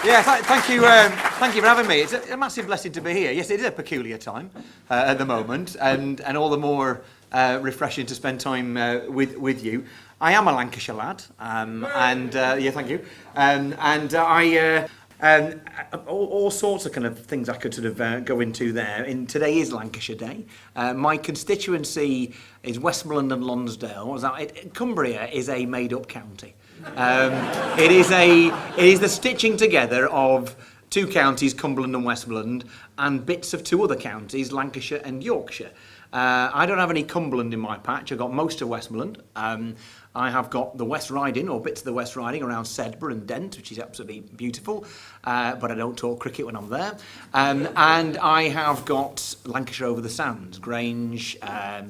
Yeah, thank you for having me. It's a massive blessing to be here. Yes, it is a peculiar time at the moment, and all the more refreshing to spend time with you. I am a Lancashire lad, yeah, thank you. All sorts of kind of things I could sort of go into there. Today is Lancashire Day. My constituency is Westmoreland and Lonsdale. Cumbria is a made-up county. It is the stitching together of two counties, Cumberland and Westmoreland, and bits of two other counties, Lancashire and Yorkshire. I don't have any Cumberland in my patch. I've got most of Westmoreland. I have got the West Riding, or bits of the West Riding, around Sedbergh and Dent, which is absolutely beautiful, but I don't talk cricket when I'm there. And I have got Lancashire over the sands, Grange,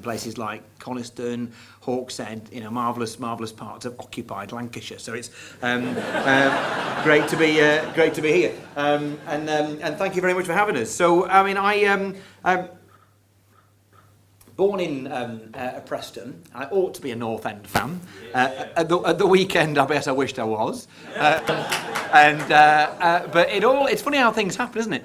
places like Coniston, Hawkshead, marvellous parts of occupied Lancashire. So it's great to be here. And thank you very much for having us. So, born in Preston, I ought to be a North End fan. At the weekend, I bet I wished I was. But it's funny how things happen, isn't it?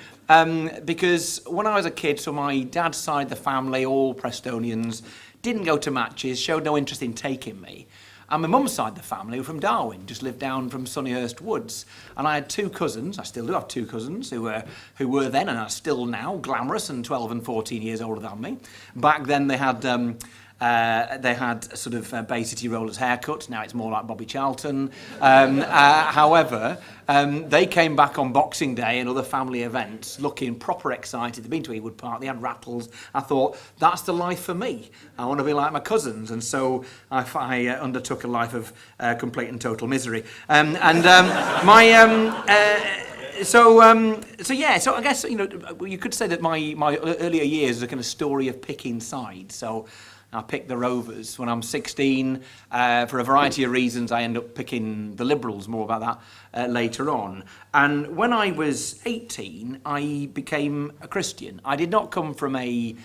Because when I was a kid, so my dad's side of the family, all Prestonians, didn't go to matches, showed no interest in taking me. And my mum's side of the family were from Darwin, just lived down from Sunnyhurst Woods. And I had two cousins, I still do have two cousins, who were then and are still now glamorous and 12 and 14 years older than me. Back then they had sort of Bay City Rollers haircuts. Now it's more like Bobby Charlton. However, they came back on Boxing Day and other family events looking proper excited. They'd been to Ewood Park, they had rattles. I thought, that's the life for me. I want to be like my cousins. And so I undertook a life of complete and total misery. So I guess, you could say that my earlier years is a kind of story of picking sides. So I picked the Rovers. When I'm 16, for a variety of reasons, I end up picking the Liberals, more about that later on. And when I was 18, I became a Christian. I did not come from a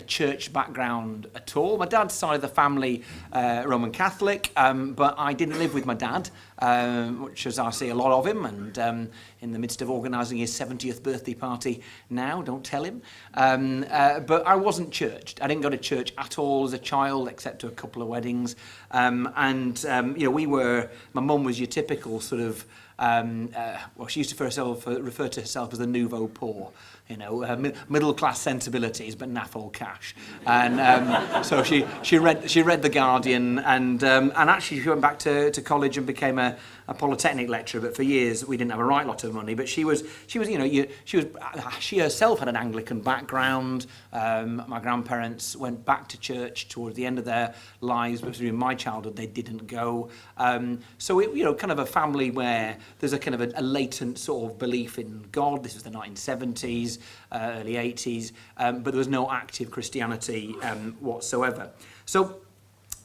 church background at all. My dad's side of the family, Roman Catholic, but I didn't live with my dad, which as I see a lot of him, and in the midst of organising his 70th birthday party now, don't tell him. But I wasn't churched. I didn't go to church at all as a child, except to a couple of weddings. My mum was your typical sort of, she used to refer to herself as the nouveau poor. Middle class sensibilities, but naff all cash. And so she read The Guardian, and actually she went back to college and became a polytechnic lecturer. But for years we didn't have a right lot of money. But she herself had an Anglican background. My grandparents went back to church towards the end of their lives, but in my childhood they didn't go. So kind of a family where there's a kind of a latent sort of belief in God. This was the 1970s. Early 80s, but there was no active Christianity whatsoever. So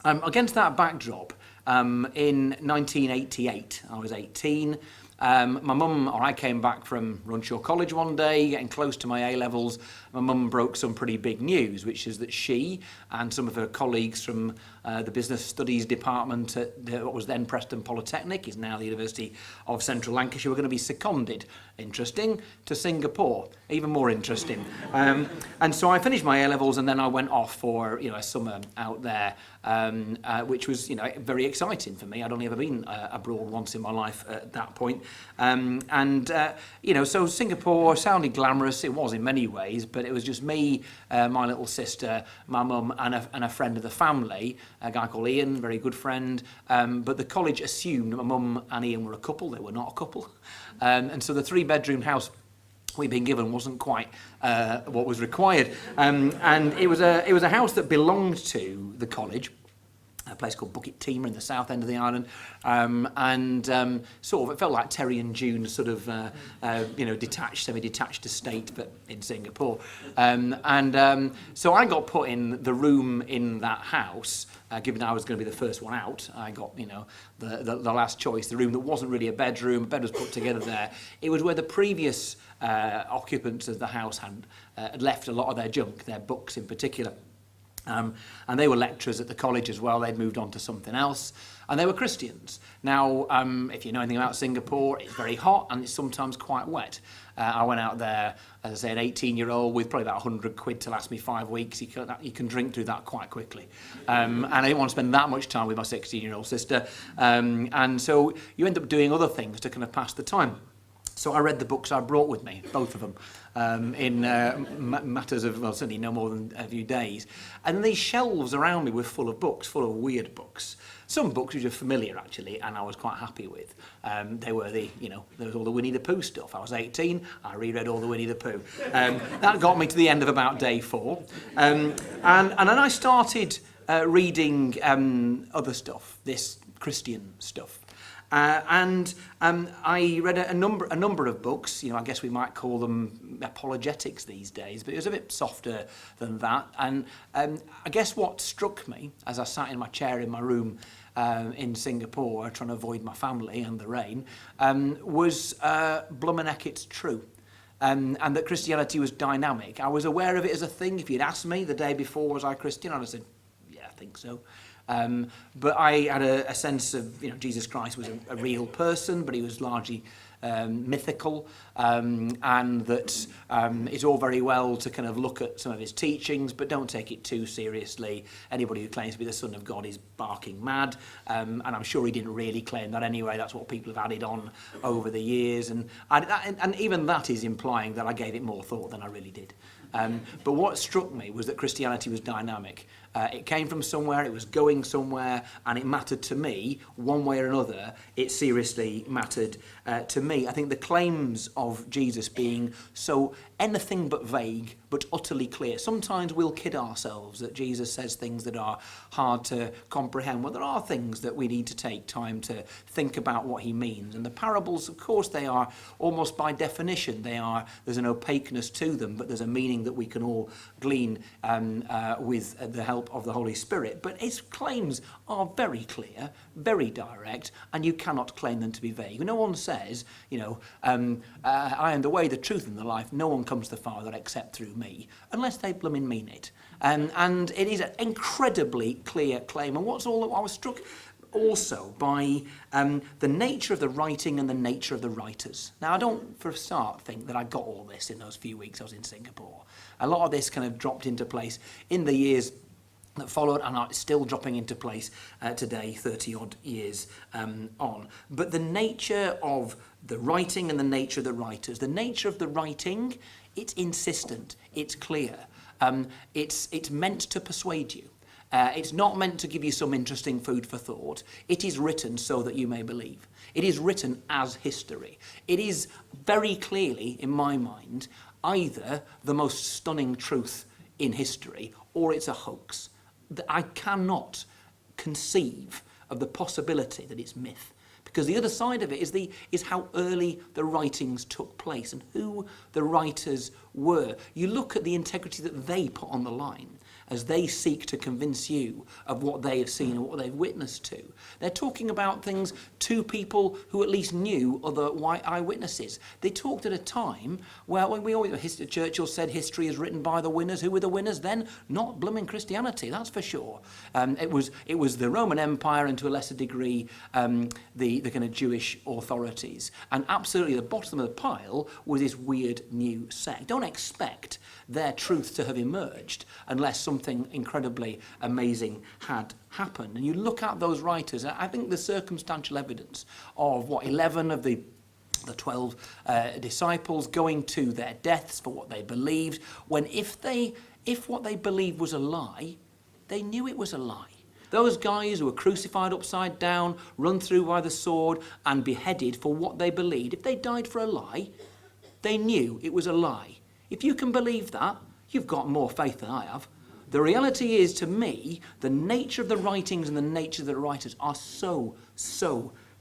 against that backdrop, in 1988, I was 18, I came back from Runshaw College one day, getting close to my A-levels. My mum broke some pretty big news, which is that she and some of her colleagues from the Business Studies Department at what was then Preston Polytechnic, is now the University of Central Lancashire, were going to be seconded, interesting, to Singapore, even more interesting. And so I finished my A-levels and then I went off for a summer out there, which was very exciting for me. I'd only ever been abroad once in my life at that point. So Singapore sounded glamorous. It was in many ways, but it was just me, my little sister, my mum, and a friend of the family, a guy called Ian, very good friend. But the college assumed my mum and Ian were a couple. They were not a couple. And so the 3-bedroom house we'd been given wasn't quite what was required. And it was a house that belonged to the college, a place called Bucket Teamer in the south end of the island, sort of it felt like Terry and June sort of detached, semi-detached estate, but in Singapore. So I got put in the room in that house, given I was going to be the first one out. I got the last choice, the room that wasn't really a bedroom. A bed was put together there. It was where the previous occupants of the house had left a lot of their junk, their books in particular. And they were lecturers at the college as well. They'd moved on to something else. And they were Christians. Now, if you know anything about Singapore, it's very hot and it's sometimes quite wet. I went out there, as I say, an 18-year-old with probably about 100 quid to last me 5 weeks. You can drink through that quite quickly. And I didn't want to spend that much time with my 16-year-old sister. And so you end up doing other things to kind of pass the time. So I read the books I brought with me, both of them, in matters of, well, certainly no more than a few days. And these shelves around me were full of books, full of weird books. Some books which are familiar, actually, and I was quite happy with. They were there was all the Winnie the Pooh stuff. I was 18, I reread all the Winnie the Pooh. That got me to the end of about day 4. And then I started reading other stuff, this Christian stuff. I read a number of books. I guess we might call them apologetics these days, but it was a bit softer than that. And I guess what struck me as I sat in my chair in my room in Singapore, trying to avoid my family and the rain, was Blummenech it's true. And that Christianity was dynamic. I was aware of it as a thing. If you'd asked me the day before, was I Christian? I'd have said, yeah, I think so. But I had a sense of, Jesus Christ was a real person, but he was largely mythical, and that it's all very well to kind of look at some of his teachings, but don't take it too seriously. Anybody who claims to be the Son of God is barking mad, and I'm sure he didn't really claim that anyway. That's what people have added on over the years, and even that is implying that I gave it more thought than I really did. But what struck me was that Christianity was dynamic. It came from somewhere, it was going somewhere, and it mattered to me, one way or another. It seriously mattered to me. I think the claims of Jesus being so anything but vague, but utterly clear. Sometimes we'll kid ourselves that Jesus says things that are hard to comprehend. Well, there are things that we need to take time to think about what he means. And the parables, of course, they are almost by definition, there's an opaqueness to them, but there's a meaning that we can all glean with the help of the Holy Spirit. But his claims are very clear, very direct, and you cannot claim them to be vague. No one says, I am the way, the truth, and the life. No one comes to the Father except through me, unless they blooming mean it. And it is an incredibly clear claim. And I was struck also by the nature of the writing and the nature of the writers. Now, I don't, for a start, think that I got all this in those few weeks I was in Singapore. A lot of this kind of dropped into place in the years that followed, and are still dropping into place today, 30-odd years on. But the nature of the writing and the nature of the writers, the nature of the writing, it's insistent, it's clear, it's meant to persuade you. It's not meant to give you some interesting food for thought. It is written so that you may believe. It is written as history. It is very clearly, in my mind, either the most stunning truth in history or it's a hoax. I cannot conceive of the possibility that it's myth. Because the other side of it is how early the writings took place and who the writers were. You look at the integrity that they put on the line as they seek to convince you of what they have seen and what they've witnessed to. They're talking about things to people who at least knew other eyewitnesses. They talked at a time where Churchill said history is written by the winners. Who were the winners then? Not blooming Christianity, that's for sure. It was the Roman Empire and to a lesser degree the kind of Jewish authorities. And absolutely the bottom of the pile was this weird new sect. Don't expect their truth to have emerged unless something incredibly amazing had happened. And you look at those writers, and I think the circumstantial evidence of 11 of the 12 disciples going to their deaths for what they believed, when if what they believed was a lie, they knew it was a lie. Those guys who were crucified upside down, run through by the sword and beheaded for what they believed, if they died for a lie, they knew it was a lie. If you can believe that, you've got more faith than I have. The reality is, to me, the nature of the writings and the nature of the writers are so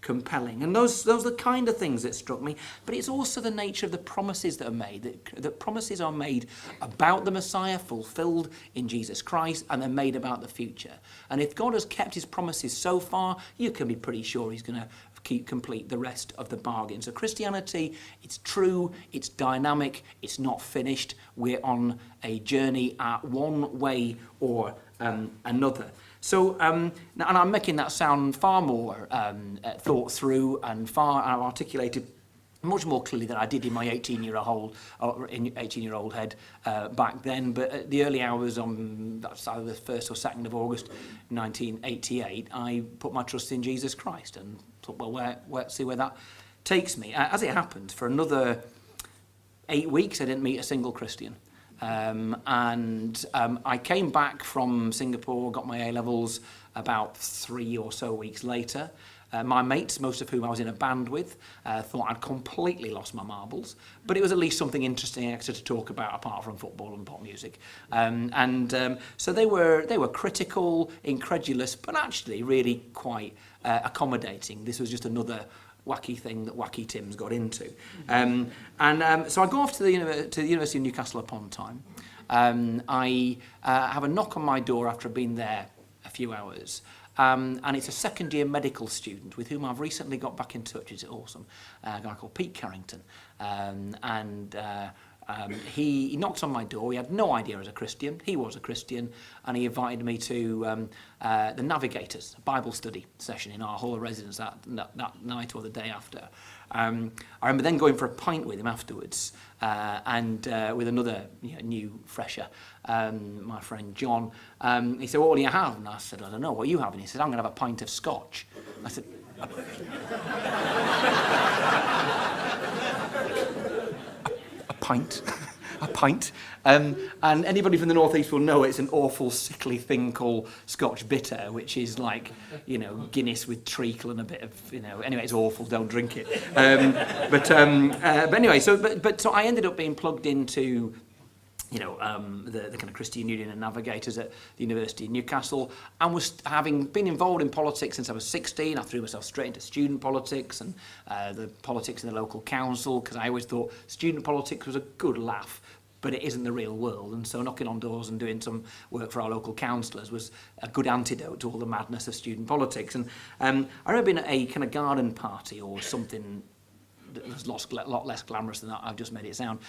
compelling. And those are the kind of things that struck me. But it's also the nature of the promises that are made, that promises are made about the Messiah, fulfilled in Jesus Christ, and they're made about the future. And if God has kept his promises so far, you can be pretty sure he's going to complete the rest of the bargain. So Christianity, it's true, it's dynamic, it's not finished. We're on a journey one way or another. So, and I'm making that sound far more thought through and far articulated much more clearly than I did in my 18-year-old head back then. But at the early hours on that's either the 1st or 2nd of August 1988, I put my trust in Jesus Christ and thought, well, see where that takes me. As it happened, for another 8 weeks, I didn't meet a single Christian. I came back from Singapore, got my A-levels about 3 or so weeks later. My mates, most of whom I was in a band with, thought I'd completely lost my marbles, but it was at least something interesting extra to talk about apart from football and pop music. So they were critical, incredulous, but actually really quite accommodating. This was just another wacky thing that Wacky Tim's got into. So I go off to the University of Newcastle upon time. I have a knock on my door after I've been there a few hours. And it's a second-year medical student with whom I've recently got back in touch. Is it awesome? A guy called Pete Carrington. He knocked on my door. He had no idea I was a Christian. He was a Christian, and he invited me to the Navigators, a Bible study session in our hall of residence that night or the day after. I remember then going for a pint with him afterwards, and with another new fresher, my friend John. He said, "What do you have?" And I said, "I don't know. What are you having?" He said, "I'm going to have a pint of scotch." I said, a pint? A pint? And anybody from the northeast will know it's an awful sickly thing called Scotch bitter, which is like, Guinness with treacle and a bit of, anyway, it's awful, don't drink it. But anyway, so I ended up being plugged into the kind of Christian Union and Navigators at the University of Newcastle, and was having been involved in politics since I was 16. I threw myself straight into student politics and the politics in the local council, because I always thought student politics was a good laugh, but it isn't the real world. And so knocking on doors and doing some work for our local councillors was a good antidote to all the madness of student politics. And I remember being at a kind of garden party or something that was a lot less glamorous than that, I've just made it sound,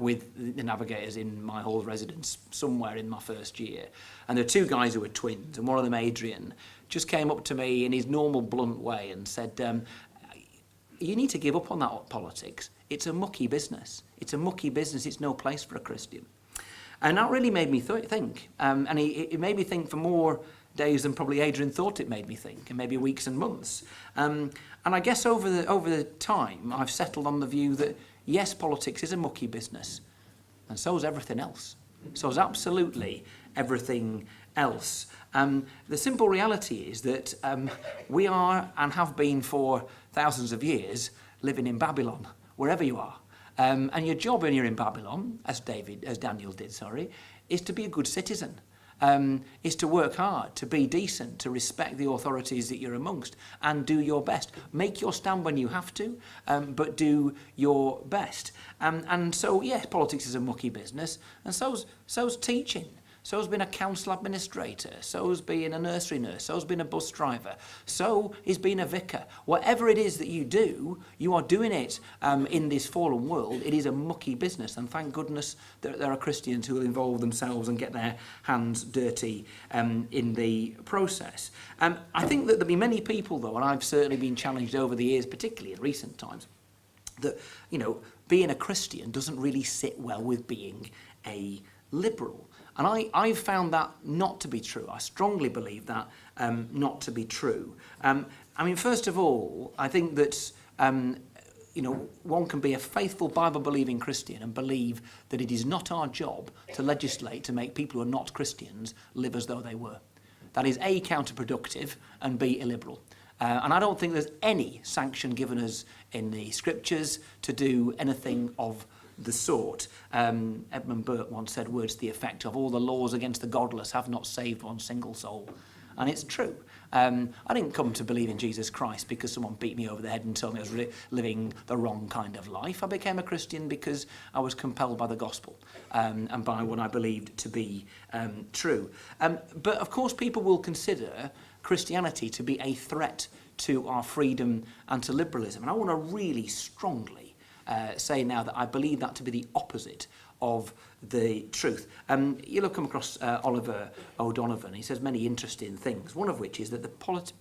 with the Navigators in my hall of residence somewhere in my first year. And there were two guys who were twins, and one of them, Adrian, just came up to me in his normal blunt way and said, "You need to give up on that politics. It's a mucky business. It's a mucky business. It's no place for a Christian." And that really made me think. And it made me think for more days than probably Adrian thought it made me think, and maybe weeks and months. And I guess over the time, I've settled on the view that, yes, politics is a mucky business, and so is everything else. So is absolutely everything else. The simple reality is that we are, and have been for thousands of years, living in Babylon, wherever you are. And your job when you're in Babylon, as Daniel did, is to be a good citizen. Is to work hard, to be decent, to respect the authorities that you're amongst, and do your best. Make your stand when you have to, but do your best. And so, yes, politics is a mucky business, and so's teaching. So's being a council administrator, so's being a nursery nurse, so's being a bus driver, so is being a vicar. Whatever it is that you do, you are doing it in this fallen world. It is a mucky business, and thank goodness that there are Christians who will involve themselves and get their hands dirty in the process. I think that there'll be many people, though, and I've certainly been challenged over the years, particularly in recent times, that, being a Christian doesn't really sit well with being a liberal. And I've found that not to be true. I strongly believe that not to be true. First of all, I think that, one can be a faithful Bible-believing Christian and believe that it is not our job to legislate to make people who are not Christians live as though they were. That is A, counterproductive, and B, illiberal. And I don't think there's any sanction given us in the scriptures to do anything of the sort. Edmund Burke once said words to the effect of, "All the laws against the godless have not saved one single soul." And it's true. I didn't come to believe in Jesus Christ because someone beat me over the head and told me I was living the wrong kind of life. I became a Christian because I was compelled by the gospel and by what I believed to be true. But of course people will consider Christianity to be a threat to our freedom and to liberalism. And I want to really strongly say now that I believe that to be the opposite of the truth. You look come across Oliver O'Donovan. He says many interesting things, one of which is that the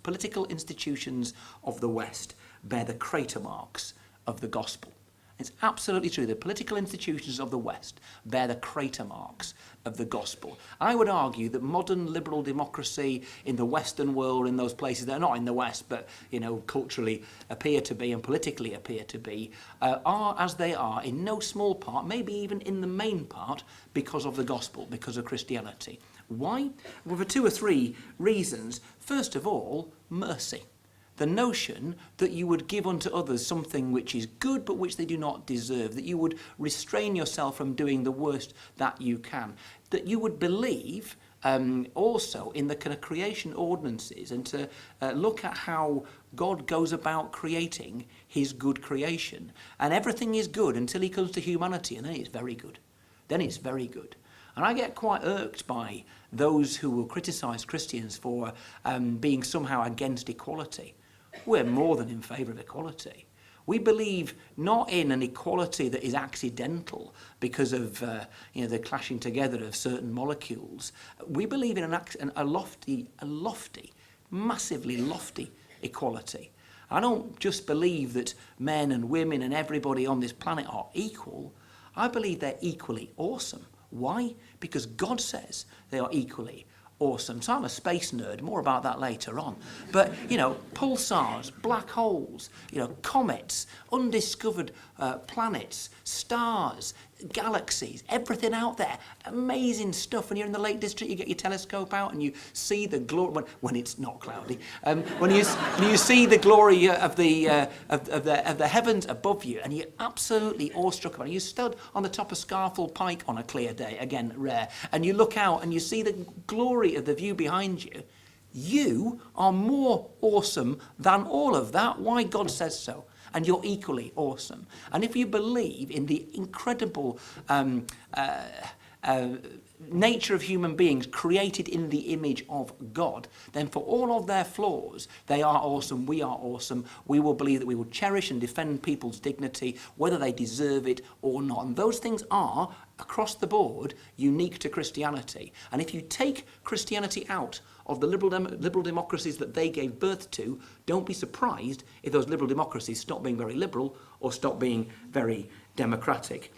political institutions of the West bear the crater marks of the gospel. It's absolutely true. The political institutions of the West bear the crater marks of the gospel. I would argue that modern liberal democracy in the Western world, in those places that are not in the West, but culturally appear to be and politically appear to be, are as they are in no small part, maybe even in the main part, because of the gospel, because of Christianity. Why? Well, for two or three reasons. First of all, mercy. The notion that you would give unto others something which is good but which they do not deserve, that you would restrain yourself from doing the worst that you can, that you would believe also in the kind of creation ordinances and to look at how God goes about creating his good creation. And everything is good until he comes to humanity, and then it's very good. Then it's very good. And I get quite irked by those who will criticise Christians for being somehow against equality. We're more than in favour of equality. We believe not in an equality that is accidental because of the clashing together of certain molecules. We believe in a lofty, massively lofty equality. I don't just believe that men and women and everybody on this planet are equal. I believe they're equally awesome. Why? Because God says they are equally awesome. So I'm a space nerd, more about that later on. But, pulsars, black holes, comets, undiscovered planets, stars, galaxies, everything out there. Amazing stuff. When you're in the Lake District, you get your telescope out and you see the glory, when it's not cloudy, when you see the glory of the heavens above you, and you're absolutely awestruck about it. You stood on the top of Scarfell Pike on a clear day, again, rare, and you look out and you see the glory of the view behind you. You are more awesome than all of that. Why? God says so. And you're equally awesome. And if you believe in the incredible nature of human beings created in the image of God, then for all of their flaws, they are awesome, we are awesome. We will believe that we will cherish and defend people's dignity, whether they deserve it or not. And those things are, across the board, unique to Christianity. And if you take Christianity out of the liberal democracies that they gave birth to, don't be surprised if those liberal democracies stop being very liberal or stop being very democratic.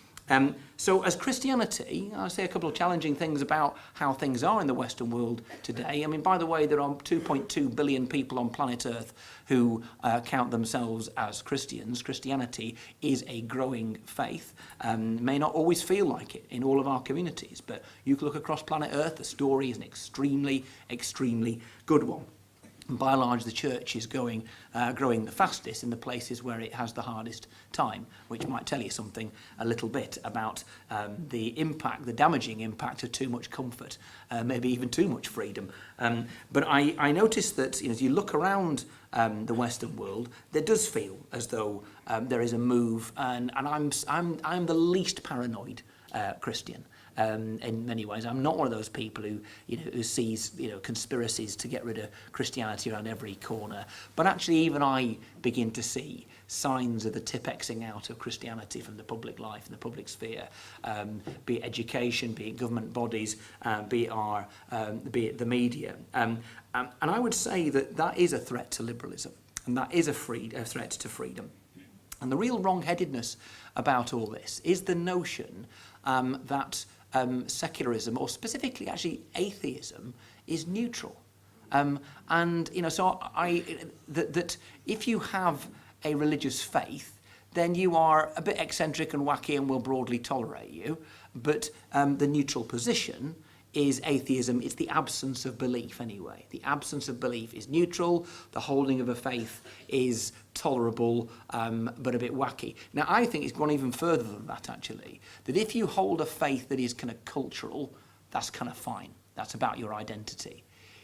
So as Christianity, I'll say a couple of challenging things about how things are in the Western world today. I mean, by the way, there are 2.2 billion people on planet Earth who count themselves as Christians. Christianity is a growing faith. May not always feel like it in all of our communities, but you can look across planet Earth, the story is an extremely, extremely good one. And by and large, the church is growing the fastest in the places where it has the hardest time, which might tell you something a little bit about the damaging impact of too much comfort, maybe even too much freedom. But I noticed that as you look around the Western world, there does feel as though there is a move, and I'm the least paranoid Christian. In many ways, I'm not one of those people who sees conspiracies to get rid of Christianity around every corner. But actually, even I begin to see signs of the Tipexing out of Christianity from the public life and the public sphere, be it education, be it government bodies, be it the media. And I would say that is a threat to liberalism, and that is a threat to freedom. And the real wrong-headedness about all this is the notion that secularism, or specifically actually atheism, is neutral. That if you have a religious faith, then you are a bit eccentric and wacky and will broadly tolerate you. But the neutral position is atheism. It's the absence of belief anyway. The absence of belief is neutral. The holding of a faith is tolerable, but a bit wacky. Now, I think it's gone even further than that, actually. That if you hold a faith that is kind of cultural, that's kind of fine. That's about your identity.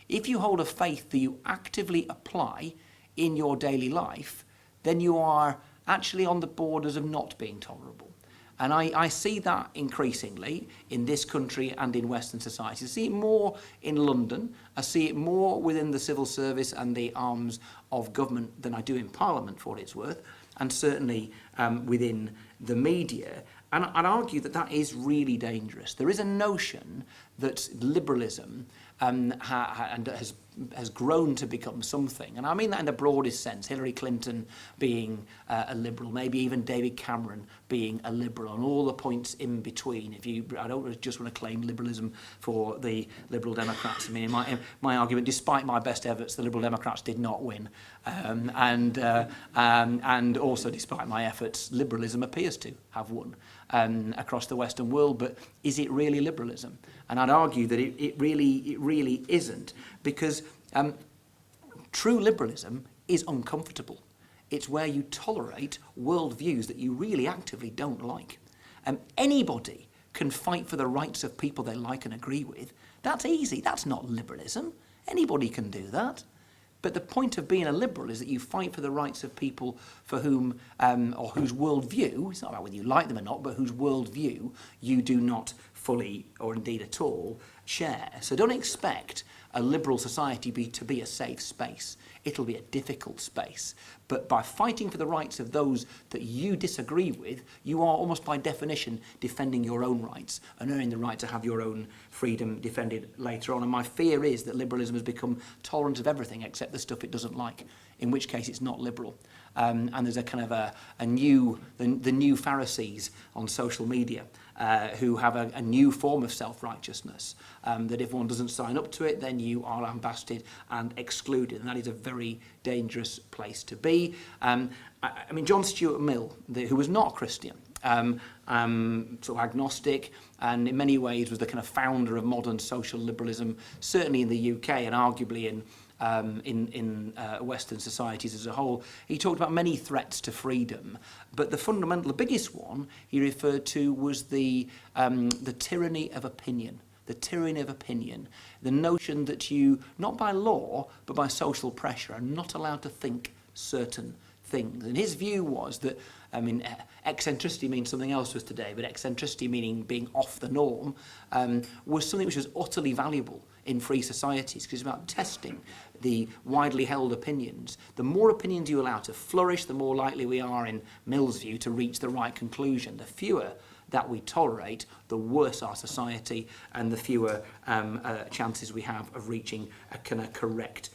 If you hold a faith that you actively apply in your daily life, then you are actually on the borders of not being tolerable. And I see that increasingly in this country and in Western society. I see it more in London. I see it more within the civil service and the arms of government than I do in Parliament, for what it's worth, and certainly within the media. And I'd argue that that is really dangerous. There is a notion that liberalism has grown to become something. And I mean that in the broadest sense. Hillary Clinton being a liberal, maybe even David Cameron being a liberal, and all the points in between. I don't just want to claim liberalism for the Liberal Democrats. I mean, in my argument, despite my best efforts, the Liberal Democrats did not win. And also, despite my efforts, liberalism appears to have won across the Western world. But is it really liberalism? And I'd argue that it really isn't, because true liberalism is uncomfortable. It's where you tolerate worldviews that you really actively don't like. Anybody can fight for the rights of people they like and agree with. That's easy. That's not liberalism. Anybody can do that. But the point of being a liberal is that you fight for the rights of people for whom, or whose worldview, it's not about whether you like them or not, but whose worldview you do not fully, or indeed at all, share. So don't expect a liberal society to be a safe space. It'll be a difficult space. But by fighting for the rights of those that you disagree with, you are almost by definition defending your own rights and earning the right to have your own freedom defended later on. And my fear is that liberalism has become tolerant of everything except the stuff it doesn't like, in which case it's not liberal. And there's a kind of the new Pharisees on social media who have a new form of self-righteousness, that if one doesn't sign up to it, then you are lambasted and excluded. And that is a very dangerous place to be. I mean, John Stuart Mill, who was not a Christian, sort of agnostic, and in many ways was the kind of founder of modern social liberalism, certainly in the UK and arguably in Western societies as a whole. He talked about many threats to freedom, but the biggest one he referred to was the tyranny of opinion. The tyranny of opinion, the notion that you, not by law, but by social pressure, are not allowed to think certain things. And his view was that, I mean, eccentricity means something else to us today, but eccentricity, meaning being off the norm, was something which was utterly valuable in free societies, because it's about testing the widely held opinions. The more opinions you allow to flourish, the more likely we are, in Mill's view, to reach the right conclusion. The fewer that we tolerate, the worse our society, and the fewer chances we have of reaching a kind of correct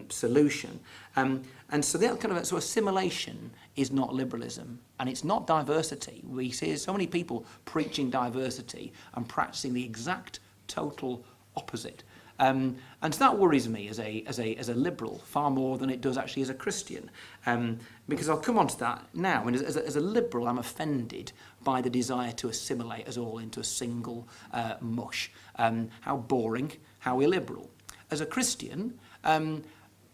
solution. And so that kind of assimilation is not liberalism, and it's not diversity. We see so many people preaching diversity and practicing the exact total opposite. And so that worries me as a liberal far more than it does actually as a Christian, because I'll come on to that now. And as a liberal, I'm offended by the desire to assimilate us all into a single mush. How boring, how illiberal. As a Christian, I'm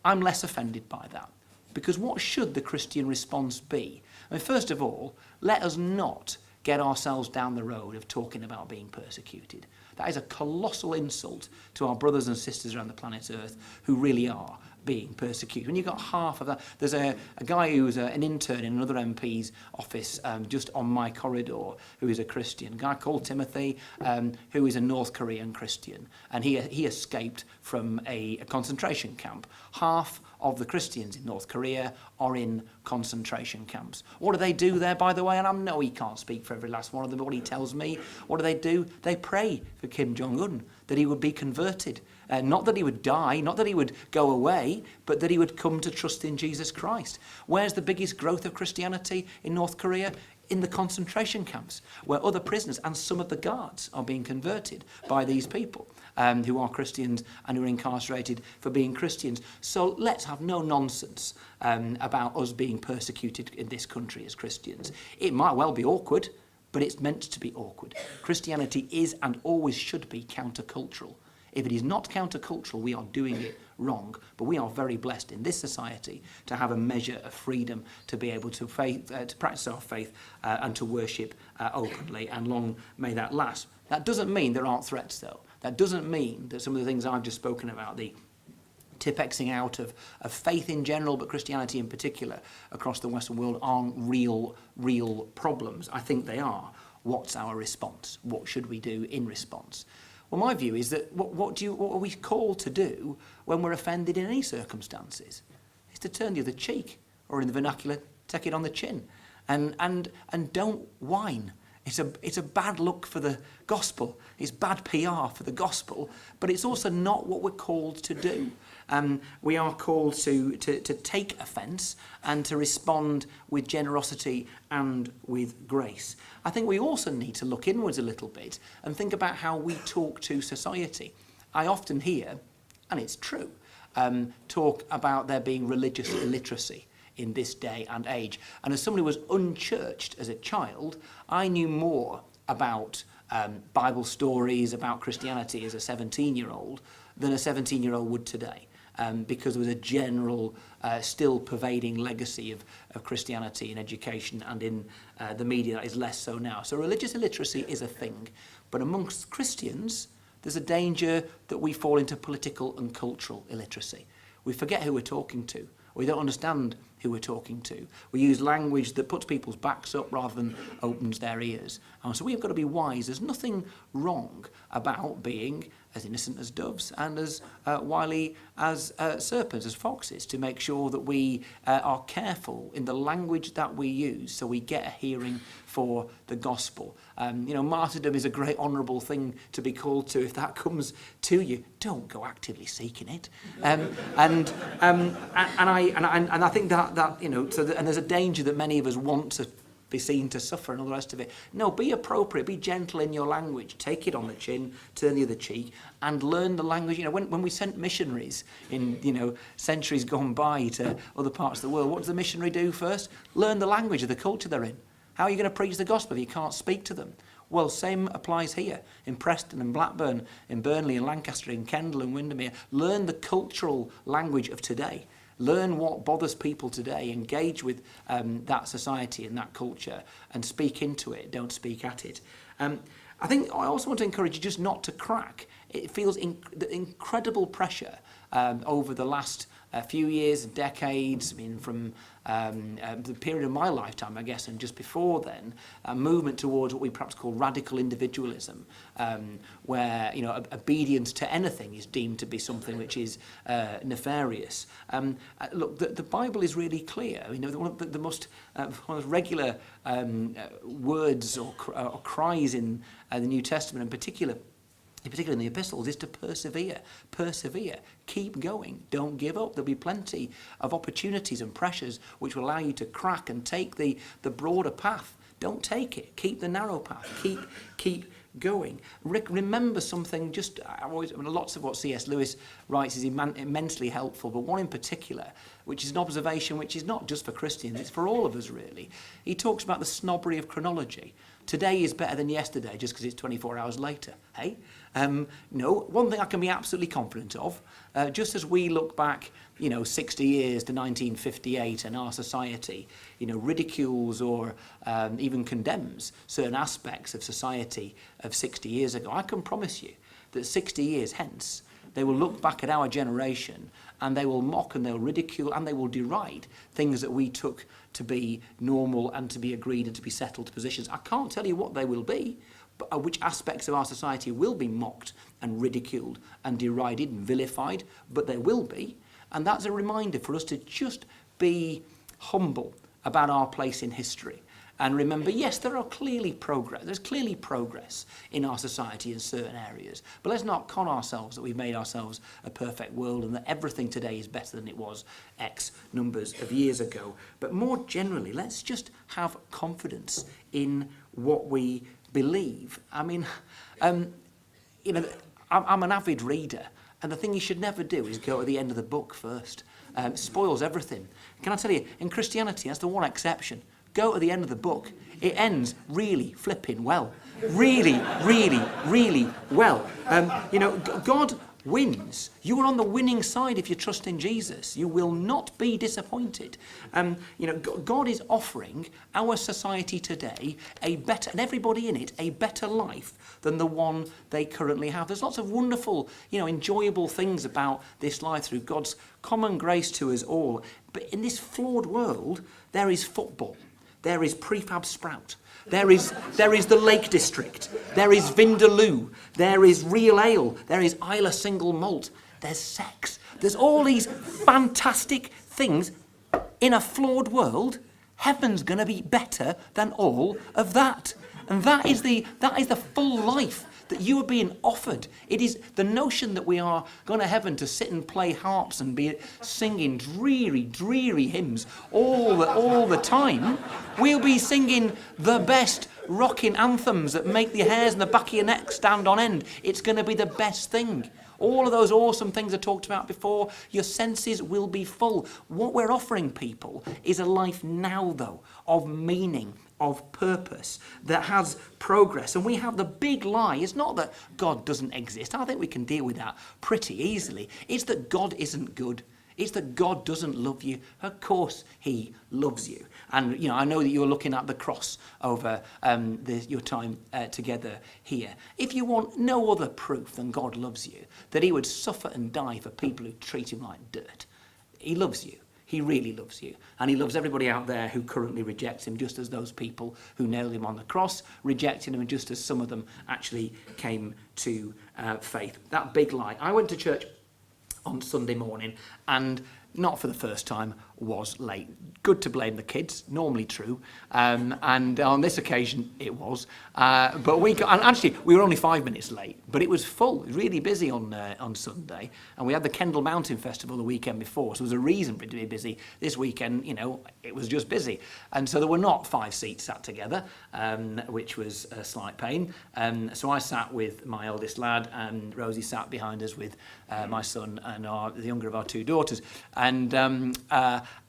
less offended by that, because what should the Christian response be? I mean, first of all, let us not get ourselves down the road of talking about being persecuted. That is a colossal insult to our brothers and sisters around the planet Earth who really are being persecuted. When you've got half of that, there's a guy who's an intern in another MP's office just on my corridor who is a Christian, a guy called Timothy, who is a North Korean Christian, and he escaped from a concentration camp. Half of the Christians in North Korea are in concentration camps. What do they do there, by the way? And I know he can't speak for every last one of them, but what he tells me, what do? They pray for Kim Jong-un, that he would be converted. Not that he would die, not that he would go away, but that he would come to trust in Jesus Christ. Where's the biggest growth of Christianity in North Korea? In the concentration camps, where other prisoners and some of the guards are being converted by these people who are Christians and who are incarcerated for being Christians. So let's have no nonsense about us being persecuted in this country as Christians. It might well be awkward, but it's meant to be awkward. Christianity is and always should be countercultural. If it is not countercultural, we are doing it wrong. But we are very blessed in this society to have a measure of freedom to be able to practice our faith and to worship openly, and long may that last. That doesn't mean there aren't threats, though. That doesn't mean that some of the things I've just spoken about, the tipexing out of faith in general, but Christianity in particular, across the Western world, aren't real problems. I think they are. What's our response? What should we do in response? Well, my view is that what are we called to do when we're offended in any circumstances? It's to turn the other cheek, or in the vernacular, take it on the chin. and don't whine. It's a bad look for the gospel. It's bad PR for the gospel, but it's also not what we're called to do. We are called to take offence and to respond with generosity and with grace. I think we also need to look inwards a little bit and think about how we talk to society. I often hear, and it's true, talk about there being religious illiteracy in this day and age. And as somebody who was unchurched as a child, I knew more about Bible stories, about Christianity as a 17-year-old than a 17-year-old would today. Because there was a general, still pervading legacy of Christianity in education and in the media that is less so now. So religious illiteracy is a thing. But amongst Christians, there's a danger that we fall into political and cultural illiteracy. We forget who we're talking to. We don't understand who we're talking to. We use language that puts people's backs up rather than opens their ears. And so we've got to be wise. There's nothing wrong about being as innocent as doves and as wily as serpents, as foxes, to make sure that we are careful in the language that we use so we get a hearing for the gospel. Martyrdom is a great honourable thing to be called to. If that comes to you, don't go actively seeking it. And I think that and there's a danger that many of us want to be seen to suffer and all the rest of it. No, be appropriate, be gentle in your language, take it on the chin, turn the other cheek, and learn the language. When we sent missionaries in centuries gone by to other parts of the world, what does the missionary do first? Learn the language of the culture they're in. How are you going to preach the gospel if you can't speak to them? Well, same applies here in Preston and Blackburn, in Burnley and Lancaster, in Kendal and Windermere. Learn the cultural language of today. Learn what bothers people today. Engage with that society and that culture and speak into it. Don't speak at it. I think I also want to encourage you just not to crack. It feels incredible pressure over the last few years, decades, from the period of my lifetime, I guess, and just before then, a movement towards what we perhaps call radical individualism, where obedience to anything is deemed to be something which is nefarious. Look, the Bible is really clear. One of the most regular words or cries in the New Testament, in particular in the epistles, is to persevere. Persevere. Keep going. Don't give up. There'll be plenty of opportunities and pressures which will allow you to crack and take the broader path. Don't take it. Keep the narrow path. Keep going. Remember something. Lots of what C.S. Lewis writes is immensely helpful, but one in particular, which is an observation which is not just for Christians, it's for all of us really. He talks about the snobbery of chronology. Today is better than yesterday just because it's 24 hours later. Hey? No, one thing I can be absolutely confident of, just as we look back, 60 years to 1958 and our society, ridicules or even condemns certain aspects of society of 60 years ago, I can promise you that 60 years hence, they will look back at our generation and they will mock and they'll ridicule and they will deride things that we took to be normal and to be agreed and to be settled positions. I can't tell you what they will be, but which aspects of our society will be mocked and ridiculed and derided and vilified, but there will be. And that's a reminder for us to just be humble about our place in history. And remember, yes, there's clearly progress in our society in certain areas. But let's not con ourselves that we've made ourselves a perfect world and that everything today is better than it was X numbers of years ago. But more generally, let's just have confidence in what we believe. I'm an avid reader, and the thing you should never do is go to the end of the book first. It spoils everything. Can I tell you, in Christianity, that's the one exception. Go to the end of the book. It ends really flipping well. Really, really, really well. God wins. You are on the winning side if you trust in Jesus. You will not be disappointed. God is offering our society today a better, and everybody in it, a better life than the one they currently have. There's lots of wonderful, enjoyable things about this life through God's common grace to us all. But in this flawed world, there is football. There is prefab sprout. There is the Lake District. There is Vindaloo. There is real ale. There is Isla single malt. There's sex. There's all these fantastic things in a flawed world. heaven's going to be better than all of that. And that is the full life that you are being offered. It is the notion that we are going to heaven to sit and play harps and be singing dreary, dreary hymns all the time. We'll be singing the best rocking anthems that make the hairs in the back of your neck stand on end. It's going to be the best thing. All of those awesome things I talked about before, your senses will be full. What we're offering people is a life now, though, of meaning, of purpose, that has progress. And we have the big lie. It's not that God doesn't exist. I think we can deal with that pretty easily. It's that God isn't good. It's that God doesn't love you. Of course he loves you. And, I know that you're looking at the cross over your time together here. If you want no other proof than God loves you, that he would suffer and die for people who treat him like dirt, he loves you. He really loves you. And he loves everybody out there who currently rejects him, just as those people who nailed him on the cross rejected him, and just as some of them actually came to faith. That big lie. I went to church on Sunday morning, and not for the first time, was late. Good to blame the kids, normally true, and on this occasion it was. But we were only 5 minutes late, but it was full. It was really busy on Sunday, and we had the Kendal Mountain Festival the weekend before, so there was a reason for it to be busy. This weekend, it was just busy, and so there were not 5 seats sat together, which was a slight pain. So I sat with my eldest lad, and Rosie sat behind us with my son and the younger of our 2 daughters. And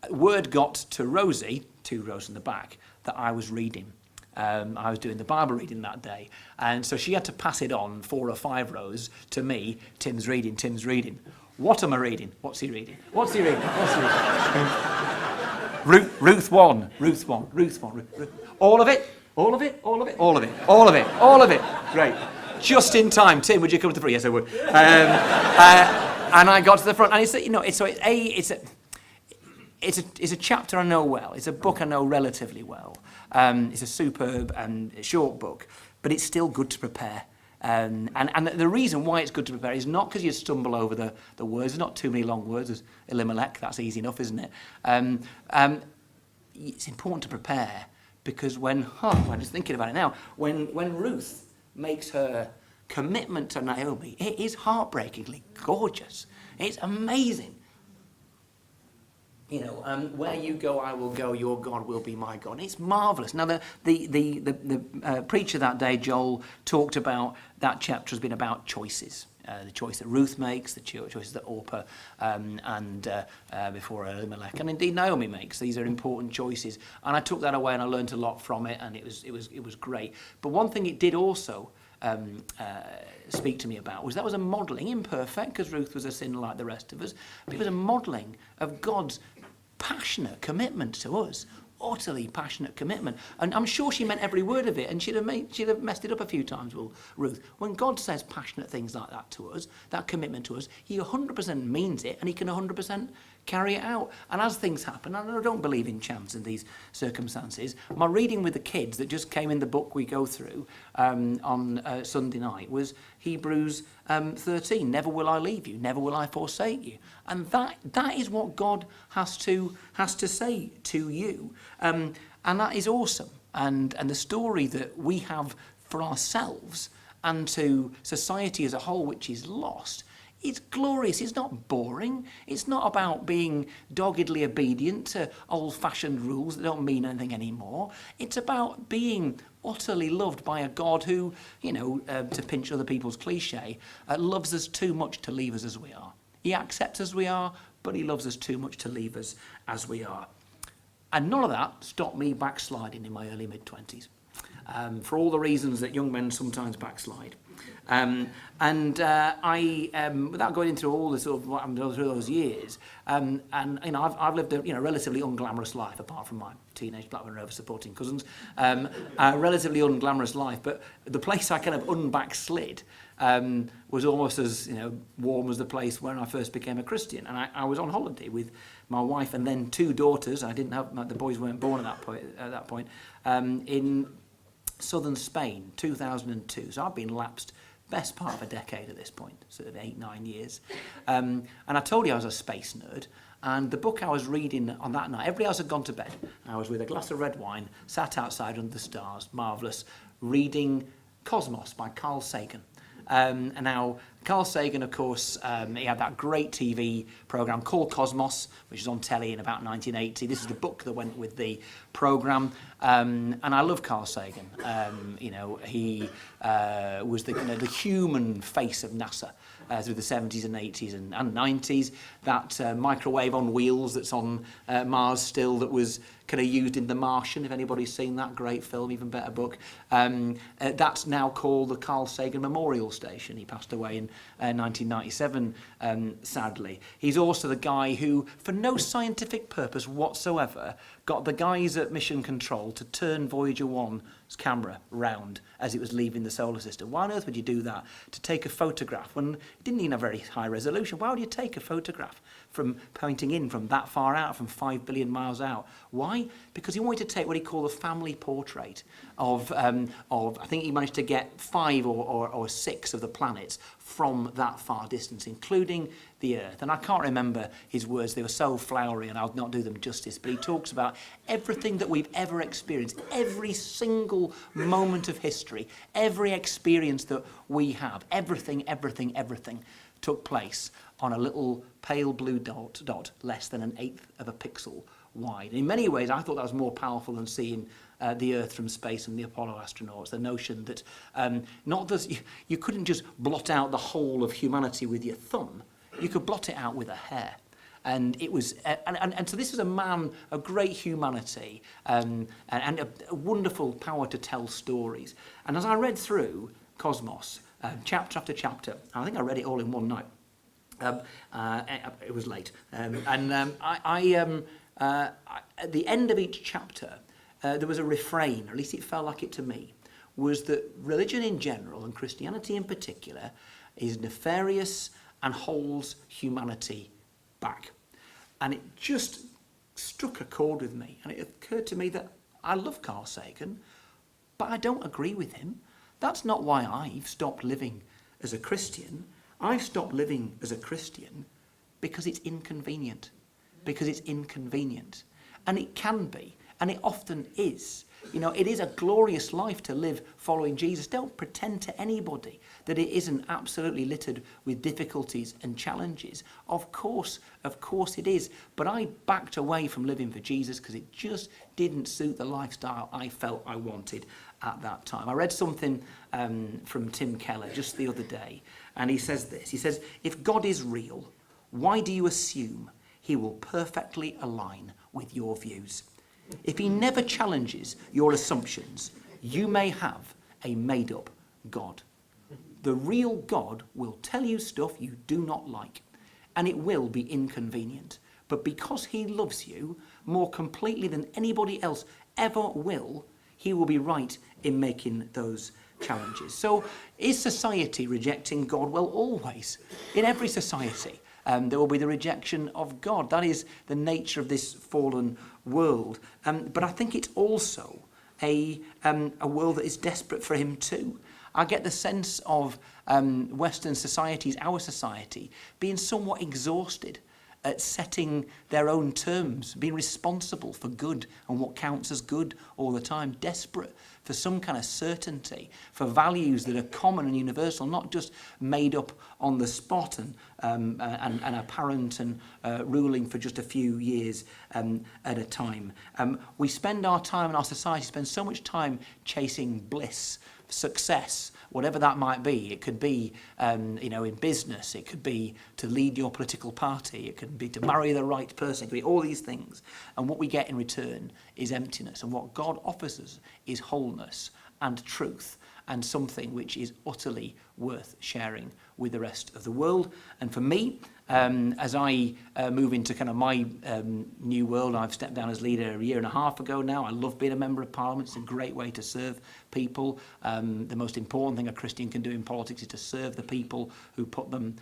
word got to Rosie, 2 rows in the back, that I was reading. I was doing the Bible reading that day. And so she had to pass it on 4 or 5 rows to me. Tim's reading. What am I reading? What's he reading? Ruth 1. All of it. Great. Just in time. Tim, would you come to the front? Yes, I would. And I got to the front, and it's a chapter I know well. It's a book I know relatively well. It's a superb and short book, but it's still good to prepare. And the reason why it's good to prepare is not because you stumble over the words. There's not too many long words. There's Elimelech, that's easy enough, isn't it? It's important to prepare because I'm just thinking about it now, when Ruth makes her commitment to Naomi, it is heartbreakingly gorgeous. It's amazing. Where you go, I will go. Your God will be my God. It's marvellous. Now, the preacher that day, Joel, talked about that chapter has been about choices. The choice that Ruth makes, the choices that Orpah and before Elimelech, and indeed Naomi makes. These are important choices, and I took that away and I learned a lot from it, and it was great. But one thing it did also speak to me about was that was a modelling, imperfect, because Ruth was a sinner like the rest of us, but it was a modelling of God's passionate commitment to us, utterly passionate commitment. And I'm sure she meant every word of it, and she'd have messed it up a few times, well, Ruth. When God says passionate things like that to us, that commitment to us, he 100% means it, and he can 100% carry it out. And as things happen, and I don't believe in chance in these circumstances, my reading with the kids that just came in the book we go through on Sunday night was Hebrews 13. Never will I leave you, never will I forsake you. And that is what God has to say to you. And that is awesome. And the story that we have for ourselves and to society as a whole, which is lost, it's glorious. It's not boring. It's not about being doggedly obedient to old-fashioned rules that don't mean anything anymore. It's about being utterly loved by a God who, to pinch other people's cliche, loves us too much to leave us as we are. He accepts as we are, but he loves us too much to leave us as we are. And none of that stopped me backsliding in my early mid-20s, for all the reasons that young men sometimes backslide. I, without going into all the sort of what happened through those years, I've lived a relatively unglamorous life, apart from my teenage Blackburn Rovers supporting cousins, a relatively unglamorous life. But the place I kind of unbackslid was almost as warm as the place where I first became a Christian. And I was on holiday with my wife and then 2 daughters. I didn't have the boys weren't born at that point. In southern Spain, 2002. So I've been lapsed best part of a decade at this point, sort of 8-9 years. And I told you I was a space nerd. And the book I was reading on that night, everybody else had gone to bed. I was with a glass of red wine, sat outside under the stars, marvellous, reading Cosmos by Carl Sagan. And now, Carl Sagan, of course, he had that great TV programme called Cosmos, which was on telly in about 1980. This is the book that went with the programme. And I love Carl Sagan. He was the human face of NASA through the 70s and 80s and 90s. That microwave on wheels that's on Mars still, that was kind of used in The Martian, if anybody's seen that great film, even better book. That's now called the Carl Sagan Memorial Station. He passed away in 1997, sadly. He's also the guy who, for no scientific purpose whatsoever, got the guys at Mission Control to turn Voyager 1's camera round as it was leaving the solar system. Why on earth would you do that? To take a photograph when it didn't even have very high resolution. Why would you take a photograph from pointing in from that far out, from 5 billion miles out? Why? Because he wanted to take what he called a family portrait of I think he managed to get 5 or 6 of the planets from that far distance, including the Earth. And I can't remember his words, they were so flowery and I'll not do them justice, but he talks about everything that we've ever experienced, every single moment of history, every experience that we have, everything took place on a little pale blue dot less than an eighth of a pixel wide. And in many ways, I thought that was more powerful than seeing the Earth from space and the Apollo astronauts. The notion that you couldn't just blot out the whole of humanity with your thumb. You could blot it out with a hair. And it was, and so this was a man of great humanity and a wonderful power to tell stories. And as I read through Cosmos, chapter after chapter, I think I read it all in one night. It was late, at the end of each chapter, there was a refrain, or at least it felt like it to me, was that religion in general, and Christianity in particular, is nefarious and holds humanity back. And it just struck a chord with me, and it occurred to me that I love Carl Sagan, but I don't agree with him. That's not why I've stopped living as a Christian. I've stopped living as a Christian because it's inconvenient. Because it's inconvenient. And it can be, and it often is. You know, it is a glorious life to live following Jesus. Don't pretend to anybody that it isn't absolutely littered with difficulties and challenges. Of course it is. But I backed away from living for Jesus because it just didn't suit the lifestyle I felt I wanted at that time. I read something from Tim Keller just the other day, and he says this. He says, if God is real, why do you assume he will perfectly align with your views? If he never challenges your assumptions, you may have a made-up God. The real God will tell you stuff you do not like, and it will be inconvenient. But because he loves you more completely than anybody else ever will, he will be right in making those challenges. So is society rejecting God? Well, always. In every society. There will be the rejection of God. That is the nature of this fallen world. But I think it's also a world that is desperate for him too. I get the sense of Western societies, our society, being somewhat exhausted at setting their own terms, being responsible for good and what counts as good all the time, desperate for some kind of certainty, for values that are common and universal, not just made up on the spot and apparent and ruling for just a few years at a time. We spend our time, and our society spends so much time chasing bliss, success, whatever that might be. It could be, in business. It could be to lead your political party. It could be to marry the right person. It could be all these things. And what we get in return is emptiness. And what God offers us is wholeness and truth and something which is utterly worth sharing with the rest of the world. And for me, as I move into kind of my new world, I've stepped down as leader a year and a half ago now. I love being a member of Parliament. It's a great way to serve people. The most important thing a Christian can do in politics is to serve the people who put them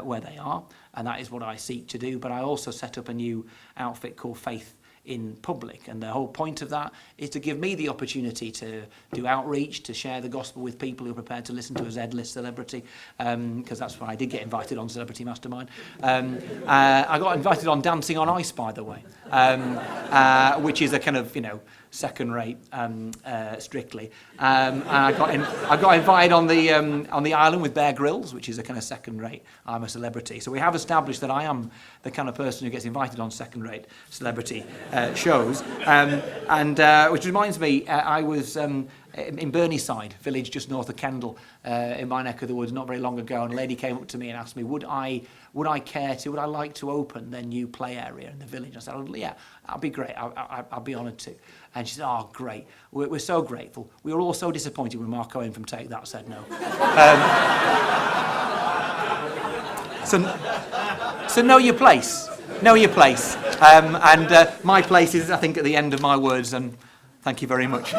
where they are. And that is what I seek to do. But I also set up a new outfit called Faith in public. And the whole point of that is to give me the opportunity to do outreach, to share the gospel with people who are prepared to listen to a Z-list celebrity, because that's why I did get invited on Celebrity Mastermind. I got invited on Dancing on Ice, by the way, which is a kind of, second-rate, Strictly. And I got invited on the island with Bear Grylls, which is a kind of second-rate. I'm a celebrity. So we have established that I am the kind of person who gets invited on second-rate celebrity shows. Which reminds me, I was in Burnieside, village just north of Kendal, in my neck of the woods, not very long ago, and a lady came up to me and asked me, would I like to open their new play area in the village? I said, oh, yeah, that'd be great. I'll be honoured to. And she said, oh, great. We're so grateful. We were all so disappointed when Mark Owen from Take That said no. So know your place. Know your place. And my place is, I think, at the end of my words, and thank you very much.